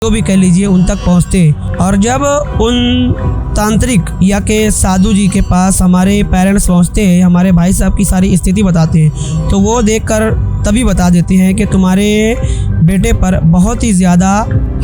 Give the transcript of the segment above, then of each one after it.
जो भी कह लीजिए उन तक पहुंचते। और जब उन तांत्रिक या के साधु जी के पास हमारे पेरेंट्स पहुंचते हैं, हमारे भाई साहब की सारी स्थिति बताते हैं, तो वो देखकर तभी बता देते हैं कि तुम्हारे बेटे पर बहुत ही ज़्यादा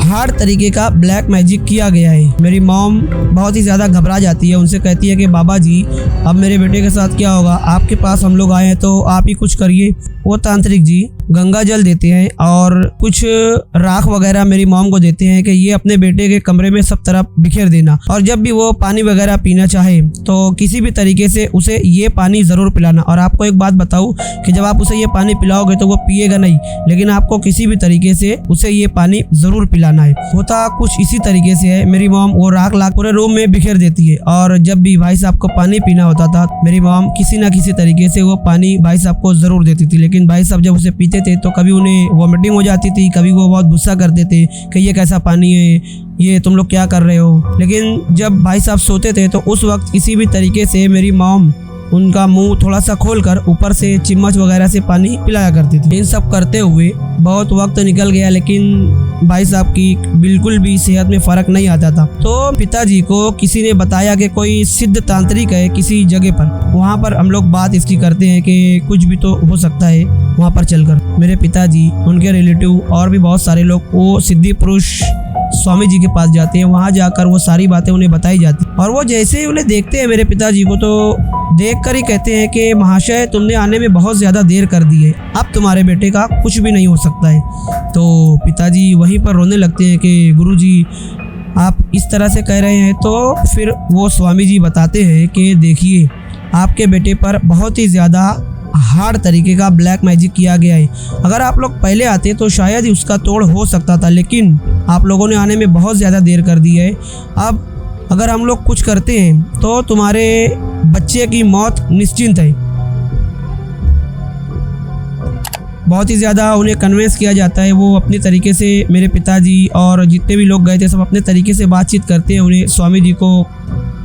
हार्ड तरीके का ब्लैक मैजिक किया गया है। मेरी मॉम बहुत ही ज़्यादा घबरा जाती है, उनसे कहती है कि बाबा जी अब मेरे बेटे के साथ क्या होगा, आपके पास हम लोग आए हैं तो आप ही कुछ करिए। वो तांत्रिक जी गंगा जल देते हैं और कुछ राख वगैरह मेरी मॉम को देते हैं कि ये अपने बेटे के कमरे में सब तरफ बिखेर देना, और जब भी वो पानी वगैरह पीना चाहे तो किसी भी तरीके से उसे ये पानी ज़रूर पिलाना। और आपको एक बात बताऊं कि जब आप उसे ये पानी पिलाओगे तो वो पिएगा नहीं, लेकिन आपको किसी भी तरीके से उसे ये पानी ज़रूर पिलाना है। होता कुछ इसी तरीके से है। मेरी मॉम वो राख ला पूरे रूम में बिखेर देती है, और जब भी भाई साहब को पानी पीना होता था मेरी मॉम किसी न किसी तरीके से वो पानी भाई साहब को ज़रूर देती थी। लेकिन भाई साहब जब उसे पीते थे तो कभी उन्हें वॉमिटिंग हो जाती थी, कभी वो बहुत गुस्सा करते थे कि ये कैसा पानी है, ये तुम लोग क्या कर रहे हो। लेकिन जब भाई साहब सोते थे तो उस वक्त किसी भी तरीके से मेरी मॉम उनका मुंह थोड़ा सा खोलकर ऊपर से चम्मच वगैरह से पानी पिलाया करती थी। इन सब करते हुए बहुत वक्त निकल गया, लेकिन भाई साहब की बिल्कुल भी सेहत में फ़र्क नहीं आता था। तो पिताजी को किसी ने बताया कि कोई सिद्ध तांत्रिक है किसी जगह पर, वहाँ पर हम लोग बात इसकी करते हैं कि कुछ भी तो हो सकता है वहाँ पर चलकर। मेरे पिताजी, उनके रिलेटिव और भी बहुत सारे लोग वो सिद्धि पुरुष स्वामी जी के पास जाते हैं। वहाँ जाकर वो सारी बातें उन्हें बताई जाती, और वो जैसे ही उन्हें देखते हैं मेरे पिताजी को तो देखकर ही कहते हैं कि महाशय तुमने आने में बहुत ज़्यादा देर कर दी है, अब तुम्हारे बेटे का कुछ भी नहीं हो सकता है। तो पिताजी वहीं पर रोने लगते हैं कि गुरुजी आप इस तरह से कह रहे हैं। तो फिर वो स्वामी जी बताते हैं कि देखिए आपके बेटे पर बहुत ही ज़्यादा हार्ड तरीके का ब्लैक मैजिक किया गया है। अगर आप लोग पहले आते तो शायद ही उसका तोड़ हो सकता था, लेकिन आप लोगों ने आने में बहुत ज़्यादा देर कर दी है। अब अगर हम लोग कुछ करते हैं तो तुम्हारे बच्चे की मौत निश्चिंत है। बहुत ही ज़्यादा उन्हें कन्विंस किया जाता है। वो अपने तरीके से मेरे पिताजी और जितने भी लोग गए थे सब अपने तरीके से बातचीत करते हैं उन्हें स्वामी जी को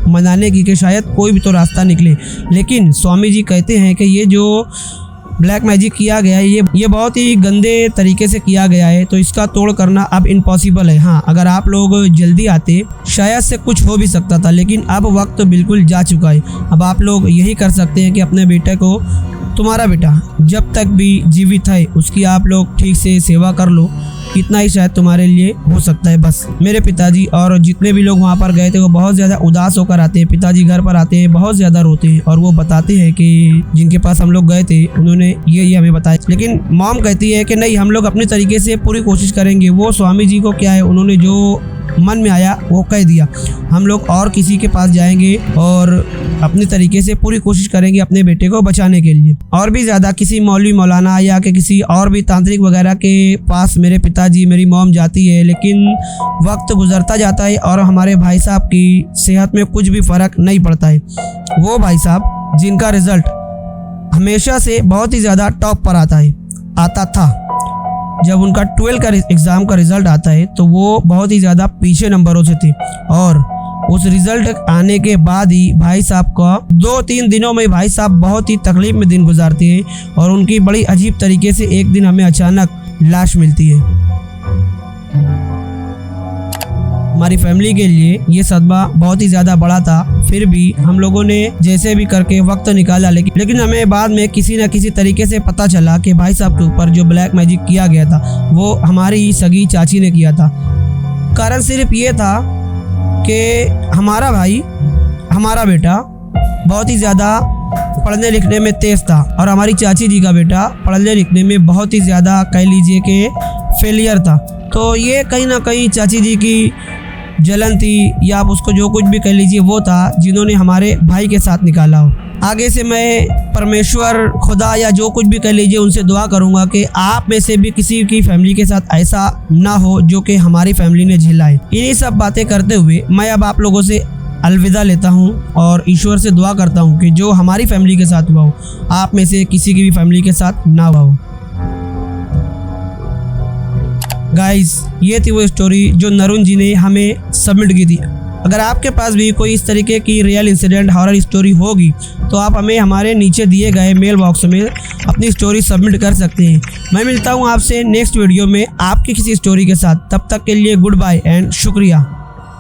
मनाने की कि शायद कोई भी तो रास्ता निकले। लेकिन स्वामी जी कहते हैं कि ये जो ब्लैक मैजिक किया गया है ये बहुत ही गंदे तरीके से किया गया है, तो इसका तोड़ करना अब इम्पॉसिबल है। हाँ, अगर आप लोग जल्दी आते शायद से कुछ हो भी सकता था, लेकिन अब वक्त बिल्कुल जा चुका है। अब आप लोग यही कर सकते हैं कि अपने बेटे को, तुम्हारा बेटा जब तक भी जीवित है उसकी आप लोग ठीक से सेवा कर लो, इतना ही शायद तुम्हारे लिए हो सकता है बस। मेरे पिताजी और जितने भी लोग वहाँ पर गए थे वो बहुत ज़्यादा उदास होकर आते हैं। पिताजी घर पर आते हैं, बहुत ज़्यादा रोते हैं, और वो बताते हैं कि जिनके पास हम लोग गए थे उन्होंने ये हमें बताया। लेकिन मॉम कहती है कि नहीं, हम लोग अपनी तरीके से पूरी कोशिश करेंगे। वो स्वामी जी को क्या है, उन्होंने जो मन में आया वो कह दिया। हम लोग और किसी के पास जाएंगे और अपने तरीके से पूरी कोशिश करेंगे अपने बेटे को बचाने के लिए। और भी ज़्यादा किसी मौलवी मौलाना या कि किसी और भी तांत्रिक वगैरह के पास मेरे पिताजी, मेरी मॉम जाती है, लेकिन वक्त गुजरता जाता है और हमारे भाई साहब की सेहत में कुछ भी फ़र्क नहीं पड़ता है। वो भाई साहब जिनका रिज़ल्ट हमेशा से बहुत ही ज़्यादा टॉप पर आता था, जब उनका 12 का एग्ज़ाम का रिज़ल्ट आता है तो वो बहुत ही ज़्यादा पीछे नंबरों से थे, और उस रिज़ल्ट आने के बाद ही भाई साहब का 2-3 दिनों में भाई साहब बहुत ही तकलीफ में दिन गुजारते हैं, और उनकी बड़ी अजीब तरीके से एक दिन हमें अचानक लाश मिलती है। हमारी फैमिली के लिए ये सदमा बहुत ही ज़्यादा बड़ा था। फिर भी हम लोगों ने जैसे भी करके वक्त निकाला, लेकिन हमें बाद में किसी न किसी तरीके से पता चला कि भाई साहब के ऊपर जो ब्लैक मैजिक किया गया था वो हमारी सगी चाची ने किया था। कारण सिर्फ ये था कि हमारा भाई, हमारा बेटा बहुत ही ज़्यादा पढ़ने लिखने में तेज़ था, और हमारी चाची जी का बेटा पढ़ने लिखने में बहुत ही ज़्यादा कह लीजिए कि फेलियर था। तो ये कहीं ना कहीं चाची जी की जलन थी, या आप उसको जो कुछ भी कह लीजिए, वो था जिन्होंने हमारे भाई के साथ निकाला हो। आगे से मैं परमेश्वर, खुदा या जो कुछ भी कह लीजिए उनसे दुआ करूंगा कि आप में से भी किसी की फैमिली के साथ ऐसा ना हो जो कि हमारी फैमिली ने झेला है। इन्हीं सब बातें करते हुए मैं अब आप लोगों से अलविदा लेता हूं, और ईश्वर से दुआ करता हूं कि जो हमारी फैमिली के साथ हुआ हो आप में से किसी की भी फैमिली के साथ ना हुआ हो। गाइस, ये थी वो स्टोरी जो नरुण जी ने हमें सबमिट की थी। अगर आपके पास भी कोई इस तरीके की रियल इंसिडेंट हॉरर स्टोरी होगी तो आप हमें हमारे नीचे दिए गए मेल बॉक्स में अपनी स्टोरी सबमिट कर सकते हैं। मैं मिलता हूँ आपसे नेक्स्ट वीडियो में आपकी किसी स्टोरी के साथ। तब तक के लिए गुड बाय एंड शुक्रिया।